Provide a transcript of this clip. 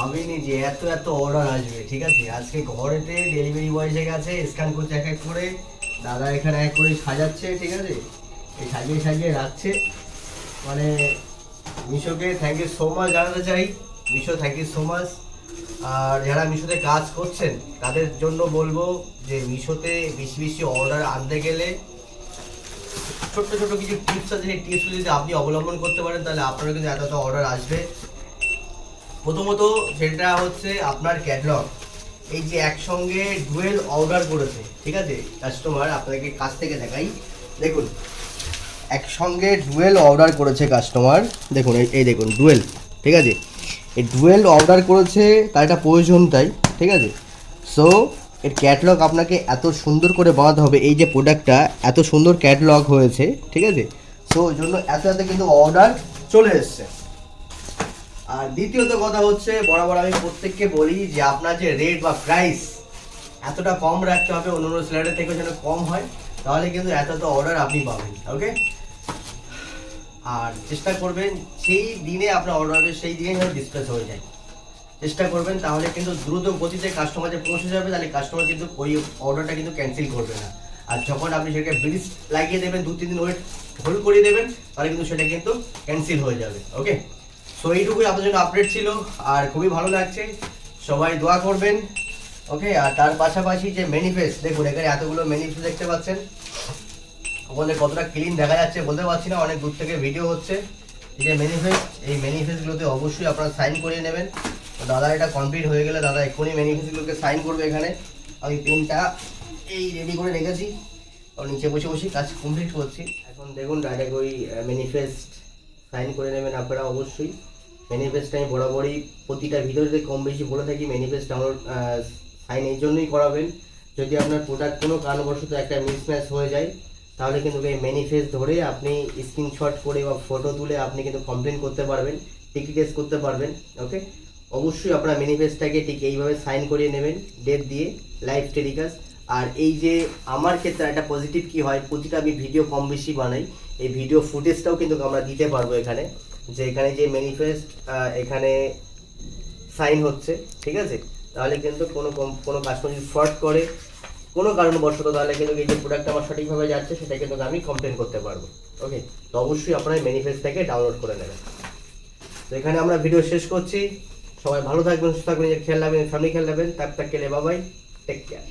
ভাবিনি যে এত এত অর্ডার আসবে। ঠিক আছে, আজকে ঘরেতে ডেলিভারি বয় এসে গেছে, স্ক্যান করছে এক এক করে, দাদা এখানে এক করে সাজাচ্ছে। ঠিক আছে, এই সাজিয়ে সাজিয়ে রাখছে। মানে মিশোকে থ্যাংক ইউ সো মাচ জানাতে চাই। Meesho thank you so much. আর যারা মিশোতে কাজ করছেন তাদের জন্য বলবো যে মিশোতে বেশি বেশি অর্ডার আনতে গেলে ছোট্ট ছোট্ট কিছু টিপস আছে, সেই টিপসগুলো যদি আপনি অবলম্বন করতে পারেন তাহলে আপনার কিন্তু এত এত অর্ডার আসবে। প্রথমত যেটা হচ্ছে আপনার ক্যাটালগ। এই যে একসঙ্গে ডুয়েল অর্ডার করেছে, ঠিক আছে কাস্টমার, আপনাকে কাছ থেকে দেখাই। দেখুন একসঙ্গে ডুয়েল অর্ডার করেছে কাস্টমার, দেখুন এই দেখুন ডুয়েল। ঠিক আছে, এই ডুয়েল অর্ডার করেছে তার একটা প্রয়োজন তাই। ঠিক আছে, সো এর ক্যাটালগ আপনাকে এত সুন্দর করে বানাতে হবে। এই যে প্রোডাক্টটা এত সুন্দর ক্যাটালগ হয়েছে, ঠিক আছে, সো ওই জন্য এত এত কিন্তু অর্ডার চলে এসছে। আর দ্বিতীয়ত কথা হচ্ছে, বরাবর আমি প্রত্যেককে বলি যে আপনার যে রেট বা প্রাইস এতটা কম রাখতে হবে, অন্য অন্য সেলারের থেকে যেন কম হয়, তাহলে কিন্তু এত এত অর্ডার আপনি পাবেন। ওকে, আর চেষ্টা করবেন সেই দিনে আপনার অর্ডার হবে সেই দিনে যেন ডিসপ্লেস হয়ে যায়, চেষ্টা করবেন, তাহলে কিন্তু দ্রুত গতিতে কাস্টমারে পৌঁছে যাবে। তাহলে কাস্টমার কিন্তু ওই অর্ডারটা কিন্তু ক্যান্সেল করবে না। আর যখন আপনি সেটাকে ব্রিজ লাগিয়ে দেবেন, 2-3 দিন ওয়েট হোল্ড করিয়ে দেবেন, তাহলে কিন্তু সেটা কিন্তু ক্যান্সেল হয়ে যাবে। ওকে, সো এইটুকুই আপনার জন্য আপডেট ছিল, আর খুবই ভালো লাগছে, সবাই দোয়া করবেন। ওকে, আর তার পাশাপাশি যে ম্যানিফেস্ট, দেখুন এখানে এতগুলো ম্যানিফেস্ট দেখতে পাচ্ছেন, ওখানে কতটা ক্লিন দেখা যাচ্ছে বলতে পারছি না, অনেক দূর থেকে ভিডিও হচ্ছে। এই যে ম্যানিফেস্ট, এই ম্যানিফেস্টগুলোতে অবশ্যই আপনারা সাইন করিয়ে নেবেন। তো দাদা এটা কমপ্লিট হয়ে গেলে দাদা এক্ষুনি ম্যানিফেস্টগুলোকে সাইন করবে। এখানে আমি পেনটা এই রেডি করে রেখেছি, নিচে বসে বসে কাজ কমপ্লিট করছি। এখন দেখুন ডাইরেক্ট ওই ম্যানিফেস্ট সাইন করে নেবেন আপনারা অবশ্যই। ম্যানিফেস্ট আমি বরাবরই প্রতিটা ভিডিওতে কম বেশি বলে থাকি, ম্যানিফেস্ট ডাউনলোড সাইন এই জন্যই করাবেন, যদি আপনার প্রোডাক্ট কোনো কারণবশত একটা মিসম্যাচ হয়ে যায়, তাহলে কিন্তু এই ম্যানিফেস্ট ধরে আপনি স্ক্রিনশট করে বা ফটো তুলে আপনি কিন্তু কমপ্লেন করতে পারবেন, টিকিট কেস করতে পারবেন। ওকে, অবশ্যই আপনার ম্যানিফেস্টটাকে ঠিক এইভাবে সাইন করিয়ে নেবেন ডেট দিয়ে, লাইভ টেলিকাস্ট। আর এই যে আমার ক্ষেত্রে একটা পজিটিভ কি হয়, প্রতিটা আমি ভিডিও কম বেশি বানাই, এই ভিডিও ফুটেজটাও কিন্তু আমরা দিতে পারবো এখানে, যে এখানে যে ম্যানিফেস্ট এখানে সাইন হচ্ছে। ঠিক আছে, তাহলে কিন্তু কোনো কাস্টমার যদি ফ্রড করে কোনো কারণবশত, তাহলে কিন্তু এই যে প্রোডাক্ট আমার সঠিকভাবে যাচ্ছে সেটা কিন্তু আমি কমপ্লেন করতে পারবো। ওকে, তো অবশ্যই আপনারা ম্যানিফেস্টটাকে ডাউনলোড করে নেবেন। তো এখানে আমরা ভিডিও শেষ করছি, সবাই ভালো থাকবেন, সুস্থ থাকবেন, নিজের খেয়াল রাখবেন, ফ্যামিলি খেয়াল রাখবেন, তাক তাক কেলে বাবাই, টেক কেয়ার।